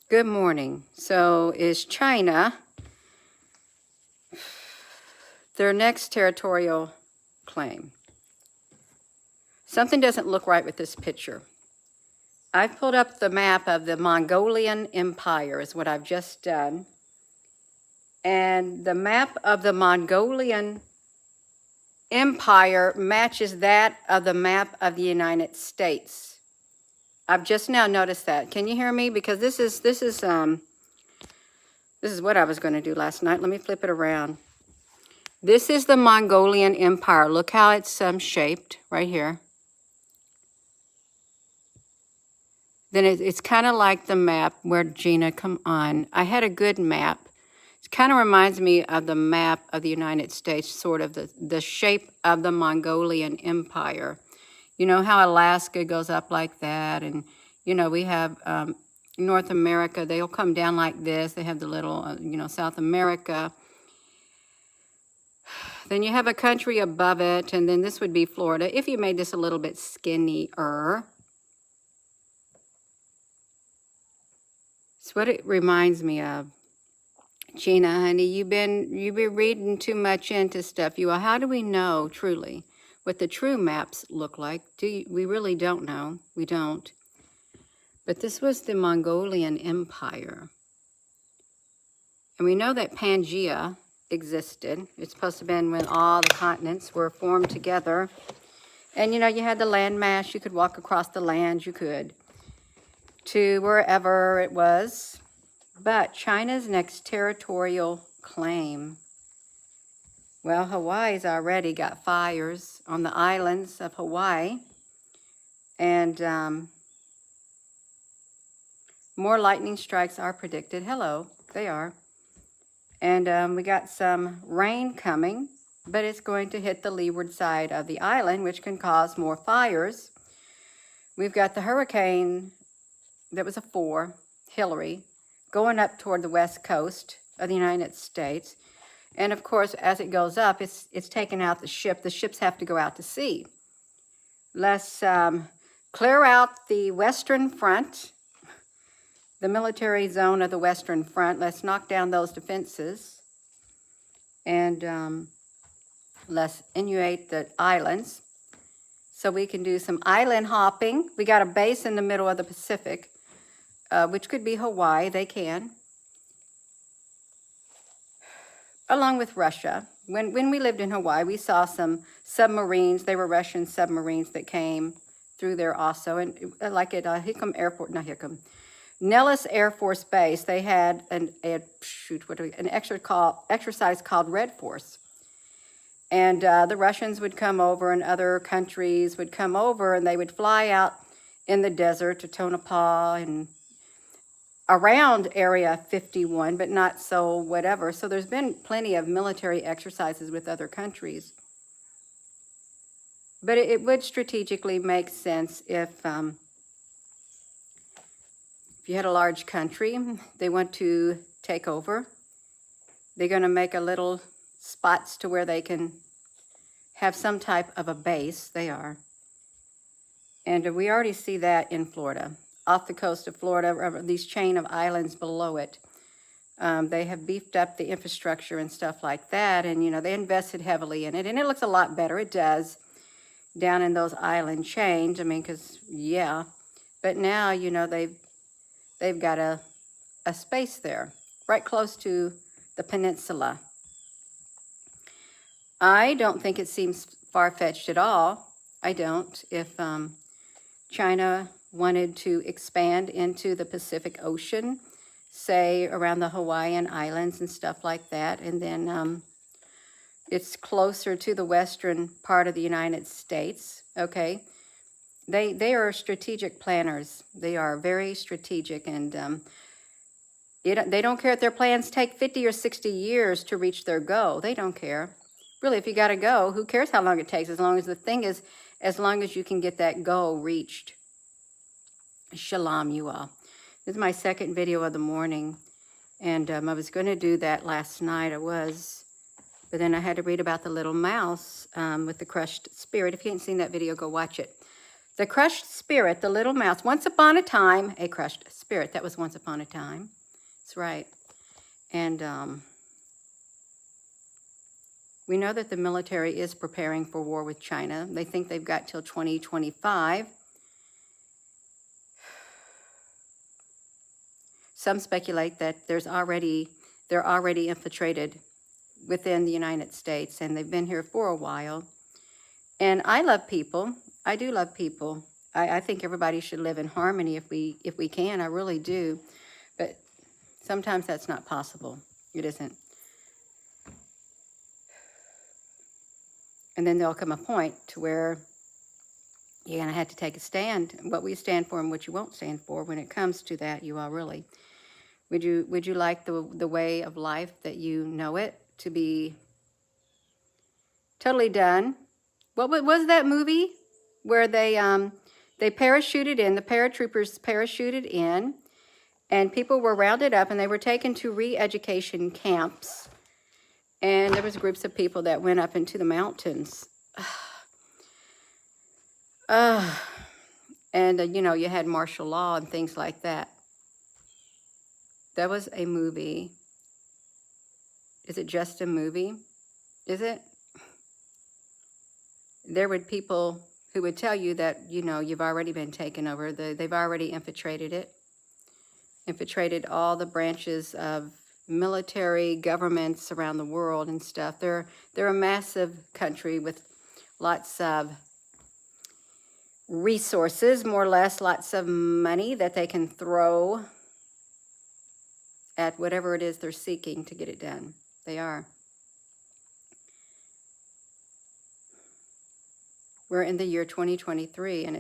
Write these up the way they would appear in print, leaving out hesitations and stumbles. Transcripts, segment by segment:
Good morning. So is China their next territorial claim? Something doesn't look right with this picture. I've pulled up the map of the Mongolian Empire is what I've just done. And the map of the Mongolian Empire matches that of the map of the United States. I've just now noticed that. Can you hear me? Because this is what I was going to do last night. Let me flip it around. This is the Mongolian Empire. Look how it's shaped right here. Then it's kind of like the map where Gina, come on. I had a good map. It kind of reminds me of the map of the United States, sort of the shape of the Mongolian Empire. You know how Alaska goes up like that, and we have North America. They'll come down like this. They have the little, South America. Then you have a country above it, and then this would be Florida, if you made this a little bit skinnier. It's what it reminds me of. Gina, honey, you've been reading too much into stuff. How do we know, truly, what the true maps look like? We really don't know. We don't. But this was the Mongolian Empire. And we know that Pangea existed. It's supposed to have been when all the continents were formed together. And you had the land mass. You could walk across the land. You could to wherever it was. But China's next territorial claim. Well, Hawaii's already got fires on the islands of Hawaii. And more lightning strikes are predicted. Hello, they are. And we got some rain coming, but it's going to hit the leeward side of the island, which can cause more fires. We've got the hurricane that was a 4, Hillary, going up toward the west coast of the United States. And of course, as it goes up, it's taking out the ship. The ships have to go out to sea. Let's clear out the Western Front, the military zone of the Western Front. Let's knock down those defenses. And let's inundate the islands so we can do some island hopping. We got a base in the middle of the Pacific, which could be Hawaii. They can. Along with Russia. When we lived in Hawaii, we saw some submarines. They were Russian submarines that came through there also. And like at Nellis Air Force Base, they had an exercise called Red Force. And the Russians would come over and other countries would come over and they would fly out in the desert to Tonopah and around Area 51, but not so whatever. So there's been plenty of military exercises with other countries. But it would strategically make sense if you had a large country, they want to take over. They're going to make a little spots to where they can have some type of a base. They are. And we already see that in Florida. Off the coast of Florida, these chain of islands below it. They have beefed up the infrastructure and stuff like that. And, they invested heavily in it. And it looks a lot better. It does. Down in those island chains. I mean, because, yeah. But now, they've got a space there. Right close to the peninsula. I don't think it seems far-fetched at all. I don't. If China wanted to expand into the Pacific Ocean, say around the Hawaiian Islands and stuff like that, and then it's closer to the western part of the United States, okay? They are strategic planners. They are very strategic, and they don't care if their plans take 50 or 60 years to reach their goal. They don't care. Really, if you got to go, who cares how long it takes, as long as you can get that goal reached. Shalom, you all. This is my second video of the morning, and I was going to do that last night. But then I had to read about the little mouse with the crushed spirit. If you haven't seen that video, go watch it. The crushed spirit, the little mouse. Once upon a time, a crushed spirit. That was once upon a time. That's right. And we know that the military is preparing for war with China. They think they've got till 2025. Some speculate that they're already infiltrated within the United States, and they've been here for a while. And I love people. I do love people. I think everybody should live in harmony if we can. I really do. But sometimes that's not possible. It isn't. And then there'll come a point to where you're going to have to take a stand, what we stand for and what you won't stand for when it comes to that, you all really. Would you like the way of life that you know it to be totally done? What was that movie where they parachuted in, the paratroopers parachuted in, and people were rounded up and they were taken to re-education camps. And there was groups of people that went up into the mountains. And, you know, you had martial law and things like that. That was a movie. Is it just a movie? Is it? There were people who would tell you that, you know, you've already been taken over. They've already infiltrated it. Infiltrated all the branches of military governments around the world and stuff. They're a massive country with lots of resources, more or less, lots of money that they can throw at whatever it is they're seeking to get it done. They are. We're in the year 2023, and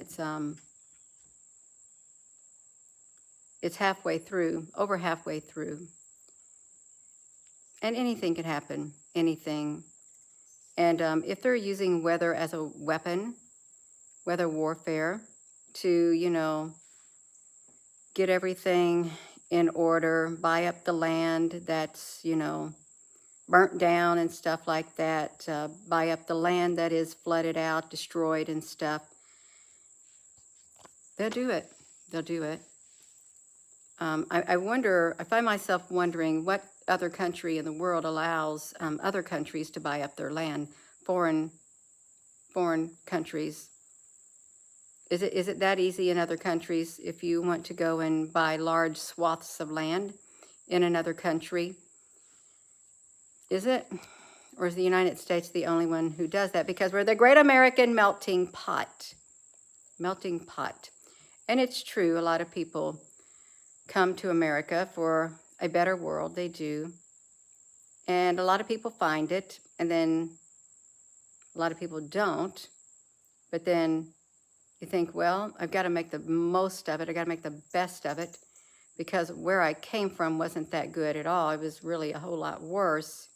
it's halfway through, over halfway through. And anything can happen, anything. And if they're using weather as a weapon, weather warfare, to, you know, get everything in order, buy up the land that's, you know, burnt down and stuff like that, buy up the land that is flooded out, destroyed and stuff, they'll do it. They'll do it. I find myself wondering what other country in the world allows other countries to buy up their land, foreign countries. Is it that easy in other countries if you want to go and buy large swaths of land in another country? Is it? Or is the United States the only one who does that? Because we're the great American melting pot. Melting pot. And it's true, a lot of people come to America for a better world. They do. And a lot of people find it, and then a lot of people don't. But then you think, well, I've got to make the most of it. I've got to make the best of it, because where I came from wasn't that good at all. It was really a whole lot worse.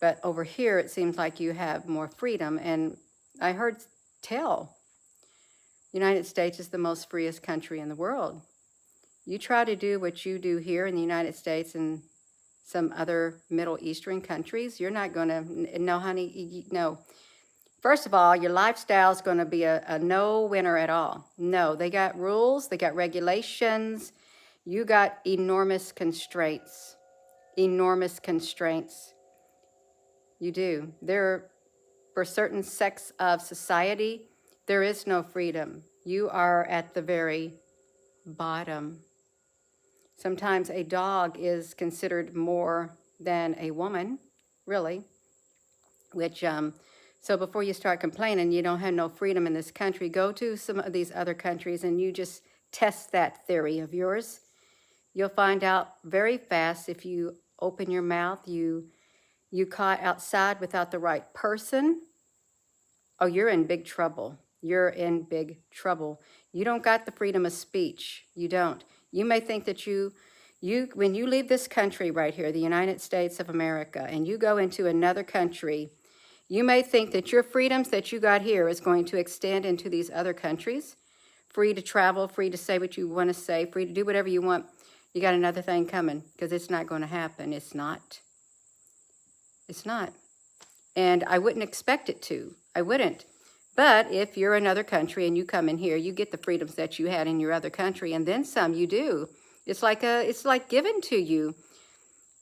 But over here, it seems like you have more freedom. And I heard tell, United States is the most freest country in the world. You try to do what you do here in the United States and some other Middle Eastern countries, you're not going to, no, honey, no. First of all, your lifestyle is going to be a no winner at all. No, they got rules, they got regulations, you got enormous constraints. Enormous constraints. You do. For certain sects of society, there is no freedom. You are at the very bottom. Sometimes a dog is considered more than a woman, really, which, so before you start complaining you don't have no freedom in this country, go to some of these other countries and you just test that theory of yours. You'll find out very fast if you open your mouth, you caught outside without the right person, oh, you're in big trouble. You're in big trouble. You don't got the freedom of speech. You don't. You may think that when you leave this country right here, the United States of America, and you go into another country, you may think that your freedoms that you got here is going to extend into these other countries. Free to travel, free to say what you want to say, free to do whatever you want. You got another thing coming, because it's not going to happen. It's not. It's not. And I wouldn't expect it to. I wouldn't. But if you're another country and you come in here, you get the freedoms that you had in your other country, and then some. You do. It's like given to you,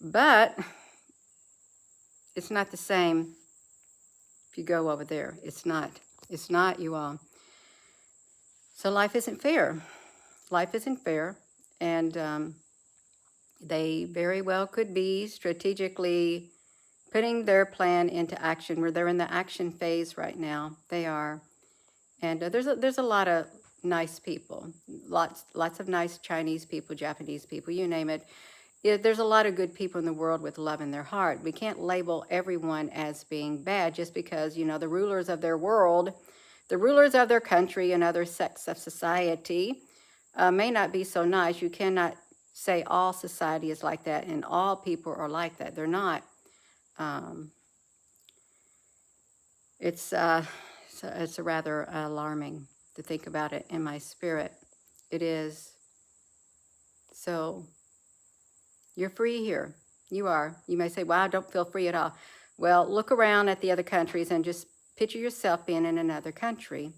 but it's not the same if you go over there. It's not. It's not, you all. So life isn't fair. Life isn't fair, and they very well could be strategically putting their plan into action, where they're in the action phase right now. They are. And there's a lot of nice people, lots of nice Chinese people, Japanese people, you name it. There's a lot of good people in the world with love in their heart. We can't label everyone as being bad just because, the rulers of their world, the rulers of their country and other sects of society may not be so nice. You cannot say all society is like that and all people are like that. They're not. It's rather alarming to think about it in my spirit. It is. So you're free here. You are. You may say, well, I don't feel free at all. Well, look around at the other countries and just picture yourself being in another country,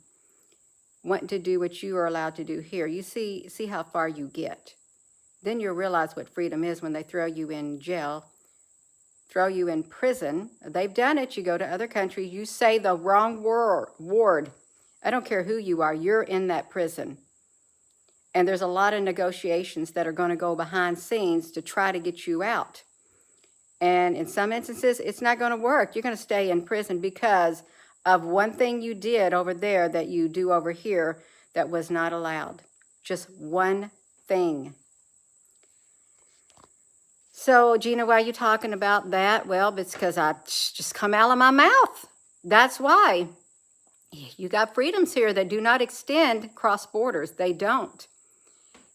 wanting to do what you are allowed to do here. You see how far you get. Then you'll realize what freedom is when they throw you in jail, throw you in prison. They've done it. You go to other countries, you say the wrong word. I don't care who you are, you're in that prison. And there's a lot of negotiations that are going to go behind scenes to try to get you out. And in some instances, it's not going to work. You're going to stay in prison because of one thing you did over there that you do over here that was not allowed. Just one thing. So, Gina, why are you talking about that? Well, it's because I just come out of my mouth. That's why. You got freedoms here that do not extend cross borders. They don't.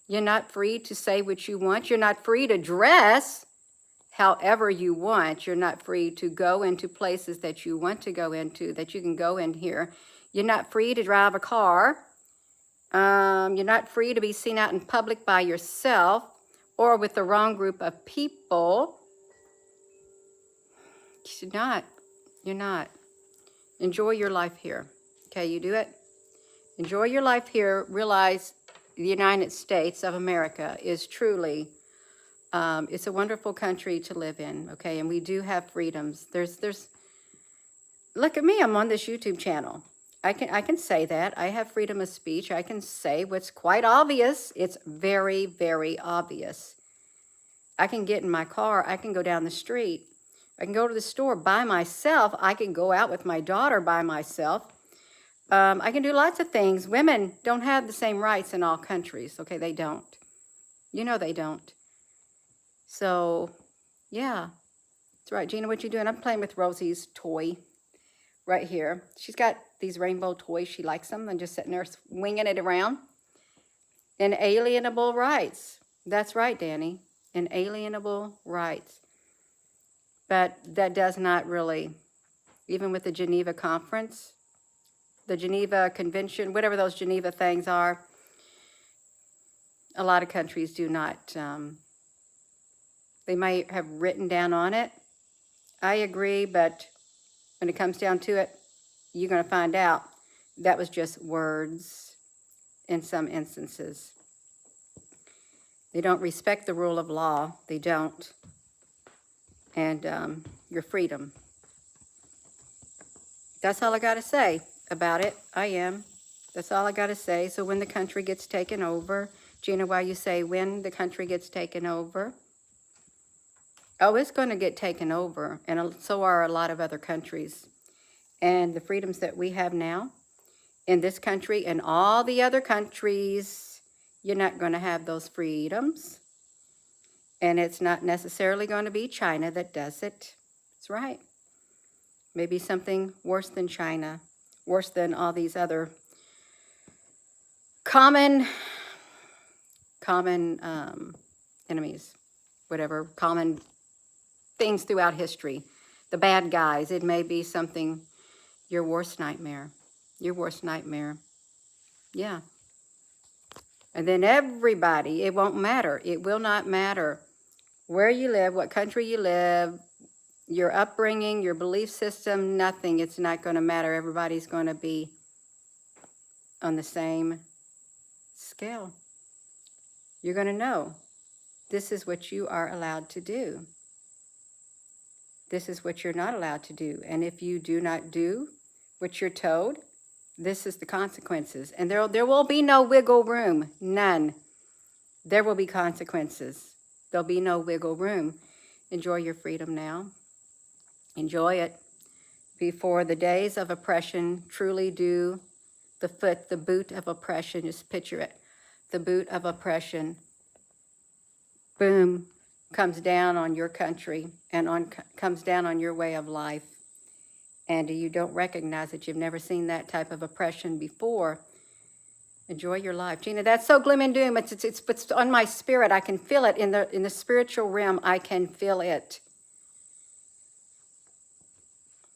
You're not free to say what you want. You're not free to dress however you want. You're not free to go into places that you want to go into, that you can go in here. You're not free to drive a car. You're not free to be seen out in public by yourself or with the wrong group of people. You're not. You're not. Enjoy your life here. Okay, you do it? Enjoy your life here. Realize the United States of America is truly, it's a wonderful country to live in, okay? And we do have freedoms. Look at me, I'm on this YouTube channel. I can say that. I have freedom of speech. I can say what's quite obvious. It's very, very obvious. I can get in my car. I can go down the street. I can go to the store by myself. I can go out with my daughter by myself. I can do lots of things. Women don't have the same rights in all countries. Okay, they don't. They don't. So, yeah. That's right. Gina, what you doing? I'm playing with Rosie's toy right here. She's got these rainbow toys. She likes them. I'm just sitting there winging it around. Inalienable rights. That's right, Danny. Inalienable rights. But that does not really, even with the Geneva Conference, the Geneva Convention, whatever those Geneva things are, a lot of countries do not. They might have written down on it. I agree, but when it comes down to it, you're going to find out that was just words in some instances. They don't respect the rule of law. They don't. And your freedom. That's all I got to say about it. I am. That's all I got to say. So when the country gets taken over, Gina, why you say when the country gets taken over? Oh, it's going to get taken over, and so are a lot of other countries. And the freedoms that we have now in this country and all the other countries, you're not going to have those freedoms. And it's not necessarily going to be China that does it. That's right. Maybe something worse than China, worse than all these other common enemies, whatever, common things throughout history. The bad guys, it may be something, your worst nightmare. Your worst nightmare. Yeah. And then everybody, it won't matter. It will not matter where you live, what country you live, your upbringing, your belief system, nothing. It's not going to matter. Everybody's going to be on the same scale. You're going to know this is what you are allowed to do. This is what you're not allowed to do. And if you do not do what you're told, this is the consequences. And there will be no wiggle room. None. There will be consequences. There'll be no wiggle room. Enjoy your freedom now. Enjoy it before the days of oppression truly do the boot of oppression. Just picture it. The boot of oppression, boom, comes down on your country and comes down on your way of life. And you don't recognize it. You've never seen that type of oppression before. Enjoy your life. Gina, that's so gloom and doom. It's on my spirit. I can feel it in the spiritual realm. I can feel it.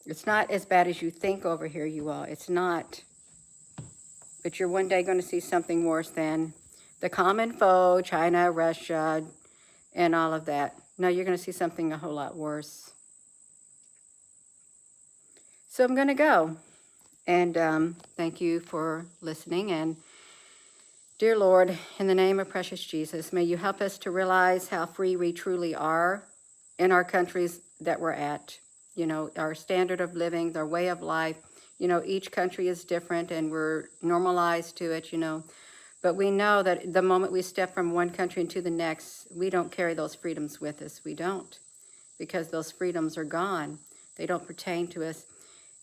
It's not as bad as you think over here, you all. It's not. But you're one day going to see something worse than the common foe, China, Russia, and all of that. No, you're going to see something a whole lot worse. So I'm going to go. And thank you for listening. And dear Lord, in the name of precious Jesus, may you help us to realize how free we truly are in our countries that we're at. You know, our standard of living, our way of life. You know, each country is different and we're normalized to it, you know. But we know that the moment we step from one country into the next, we don't carry those freedoms with us. We don't. Because those freedoms are gone. They don't pertain to us.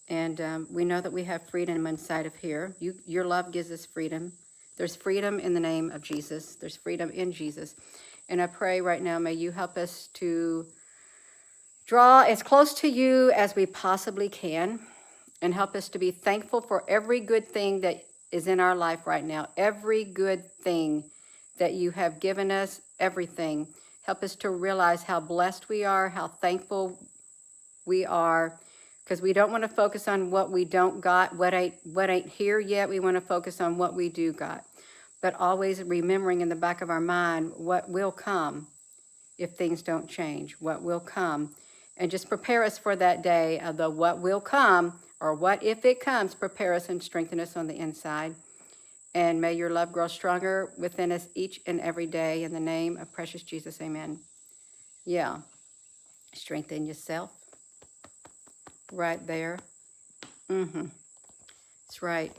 And we know that we have freedom inside of here. Your love gives us freedom. There's freedom in the name of Jesus. There's freedom in Jesus. And I pray right now, may you help us to draw as close to you as we possibly can. And help us to be thankful for every good thing that is in our life right now. Every good thing that you have given us, everything. Help us to realize how blessed we are, how thankful we are. Because we don't want to focus on what we don't got, what ain't here yet. We want to focus on what we do got. But always remembering in the back of our mind what will come if things don't change. What will come. And just prepare us for that day of the what will come. Or what if it comes, prepare us and strengthen us on the inside. And may your love grow stronger within us each and every day. In the name of precious Jesus, amen. Yeah. Strengthen yourself. Right there. That's right.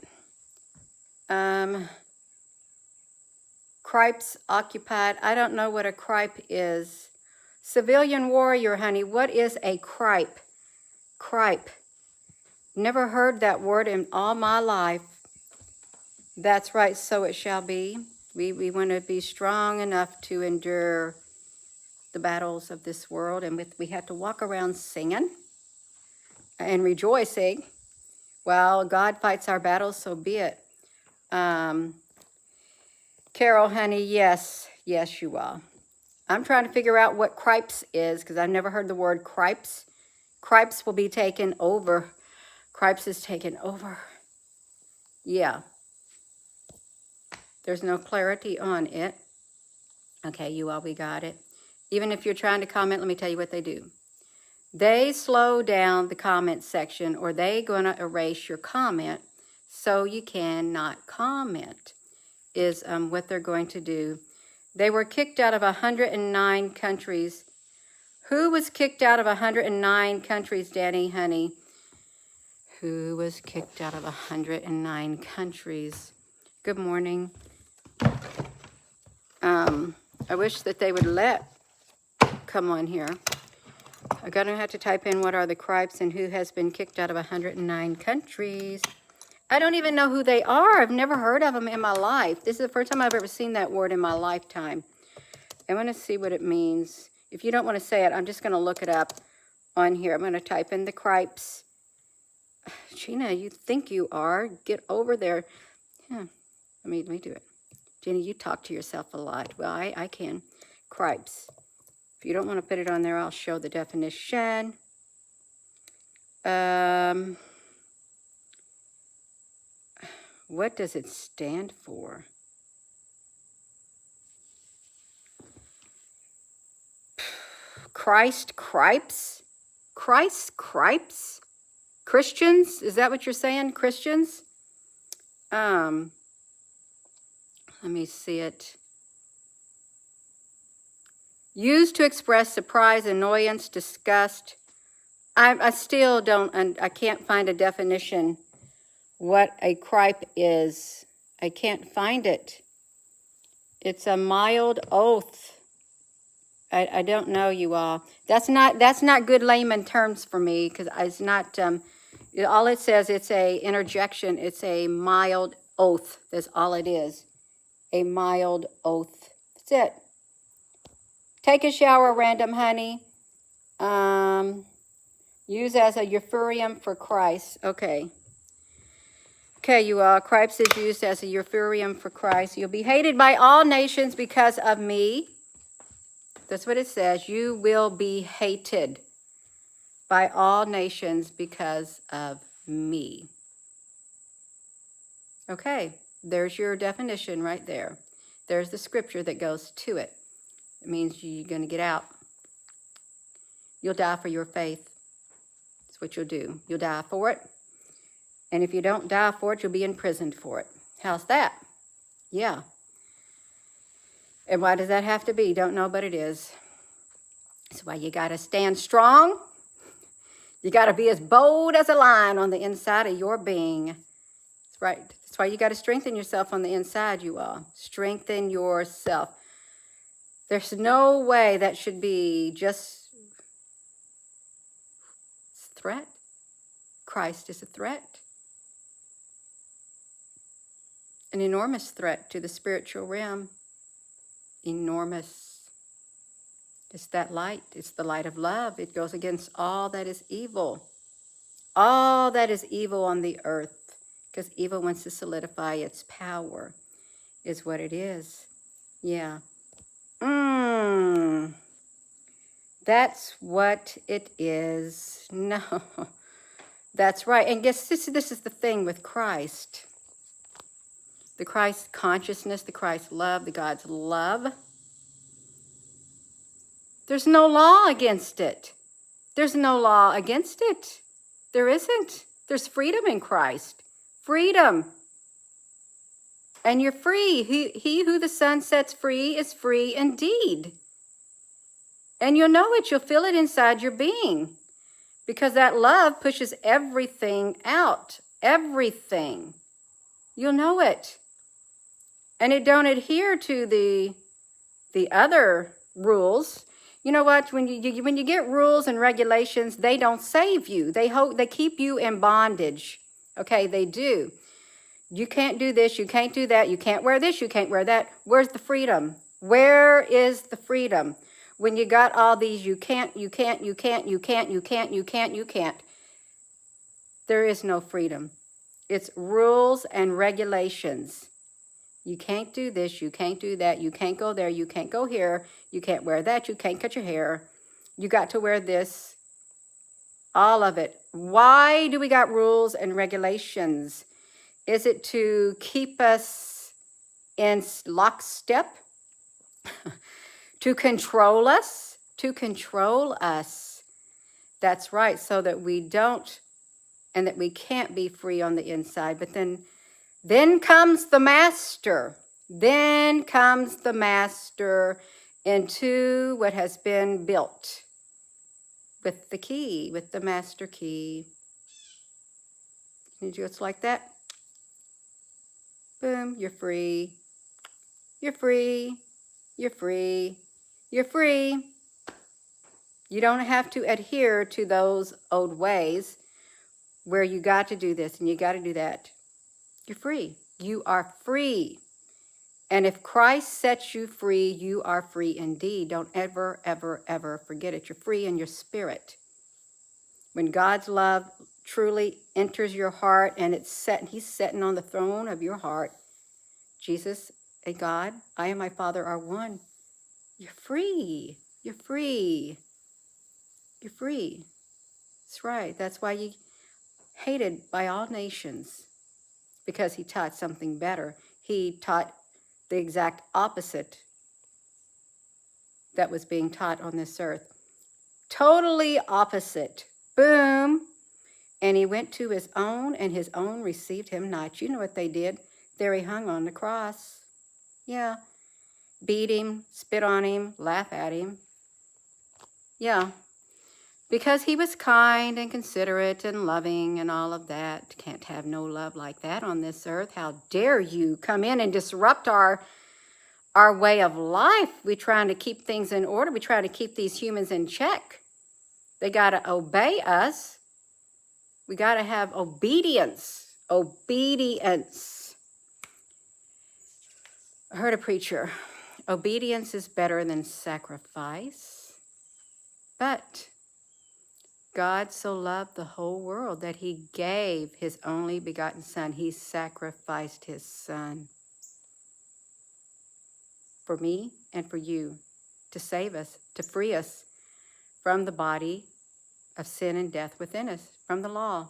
Cripes occupied. I don't know what a cripe is. Civilian warrior, honey. What is a cripe? Cripe. Never heard that word in all my life. That's right, so it shall be. We want to be strong enough to endure the battles of this world. And we have to walk around singing and rejoicing while God fights our battles, so be it. Carol, honey, yes, you are. I'm trying to figure out what cripes is because I've never heard the word cripes. Cripes will be taken over. Cripes is taken over. Yeah. There's no clarity on it. Okay, you all, we got it. Even if you're trying to comment, let me tell you what they do. They slow down the comment section or they going to erase your comment so you cannot comment is what they're going to do. They were kicked out of 109 countries. Who was kicked out of 109 countries, Danny, honey? Who was kicked out of 109 countries? Good morning. I wish that they would come on here. I'm going to have to type in what are the cripes and who has been kicked out of 109 countries. I don't even know who they are. I've never heard of them in my life. This is the first time I've ever seen that word in my lifetime. I want to see what it means. If you don't want to say it, I'm just going to look it up on here. I'm going to type in the cripes. Gina, you think you are. Get over there. Yeah. Let me do it. Gina, you talk to yourself a lot. Well, I can. Cripes. If you don't want to put it on there, I'll show the definition. What does it stand for? Christ cripes? Christ cripes? Christians? Is that what you're saying? Christians? Let me see it. Used to express surprise, annoyance, disgust. I still don't, I can't find a definition what a cripe is. I can't find it. It's a mild oath. I don't know, you all. That's not good layman terms for me, because it's not, all it says, it's a interjection. It's a mild oath. That's all it is. A mild oath. That's it. Take a shower, random honey. Use as a euphorium for Christ. Okay. Okay, you all. Cripes is used as a euphorium for Christ. You'll be hated by all nations because of me. That's what it says. You will be hated by all nations because of me. Okay, there's your definition right there. There's the scripture that goes to it. It means you're going to get out. You'll die for your faith. That's what you'll do. You'll die for it. And if you don't die for it, you'll be imprisoned for it. How's that? Yeah. And why does that have to be? Don't know, but it is. That's why you got to stand strong. You got to be as bold as a lion on the inside of your being. That's right. That's why you got to strengthen yourself on the inside, you all. Strengthen yourself. There's no way that should be just a threat. Christ is a threat. An enormous threat to the spiritual realm. Enormous. It's that light. It's the light of love. It goes against all that is evil. All that is evil on the earth. Because evil wants to solidify its power. Is what it is. Yeah. That's what it is. No. That's right. And guess this is the thing with Christ. The Christ consciousness, the Christ love, the God's love. There's no law against it. There's no law against it. There isn't. There's freedom in Christ. Freedom. And you're free. He who the Son sets free is free indeed. And you'll know it. You'll feel it inside your being. Because that love pushes everything out. Everything. You'll know it. And it don't adhere to the other rules. You know what? When you get rules and regulations, they don't save you. They keep you in bondage. Okay, they do. You can't do this. You can't do that. You can't wear this. You can't wear that. Where's the freedom? Where is the freedom? When you got all these, you can't. There is no freedom. It's rules and regulations. You can't do this, you can't do that, you can't go there, you can't go here, you can't wear that, you can't cut your hair, you got to wear this, all of it. Why do we got rules and regulations? Is it to keep us in lockstep? To control us? To control us. That's right, so that we don't, and that we can't be free on the inside, but then comes the master. Then comes the master into what has been built with the key, with the master key. And just like that. Boom, you're free. You're free. You're free. You're free. You don't have to adhere to those old ways where you got to do this and you got to do that. You're free. You are free. And if Christ sets you free, you are free indeed. Don't ever, ever, ever forget it. You're free in your spirit. When God's love truly enters your heart and He's sitting on the throne of your heart. Jesus and God, I and my Father are one. You're free. You're free. You're free. That's right. That's why you hated by all nations. Because he taught something better. He taught the exact opposite that was being taught on this earth. Totally opposite. Boom. And he went to his own, and his own received him not. You know what they did? There he hung on the cross. Yeah. Beat him, spit on him, laugh at him. Yeah. Because he was kind and considerate and loving and all of that. Can't have no love like that on this earth. How dare you come in and disrupt our way of life? We're trying to keep things in order. We're trying to keep these humans in check. They got to obey us. We got to have obedience. Obedience. I heard a preacher. Obedience is better than sacrifice. But God so loved the whole world that he gave his only begotten son. He sacrificed his son for me and for you, to save us, to free us from the body of sin and death within us, from the law.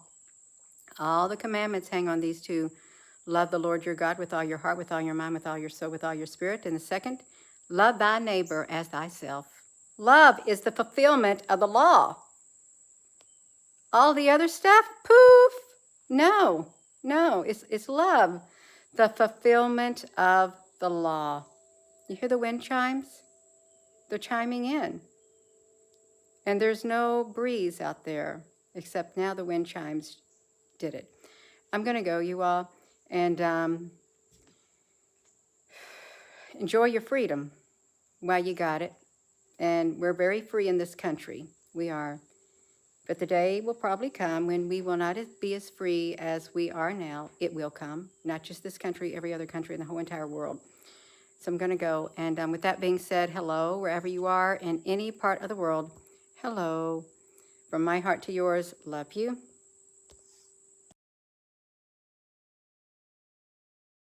All the commandments hang on these two. Love the Lord your God with all your heart, with all your mind, with all your soul, with all your spirit. And the second, love thy neighbor as thyself. Love is the fulfillment of the law. All the other stuff, poof. No, it's love. The fulfillment of the law. You hear the wind chimes? They're chiming in. And there's no breeze out there, except now the wind chimes did it. I'm going to go, you all, and enjoy your freedom while you got it. And we're very free in this country. We are. But the day will probably come when we will not be as free as we are now. It will come. Not just this country, every other country in the whole entire world. So I'm going to go. And with that being said, hello, wherever you are in any part of the world. Hello. From my heart to yours, love you.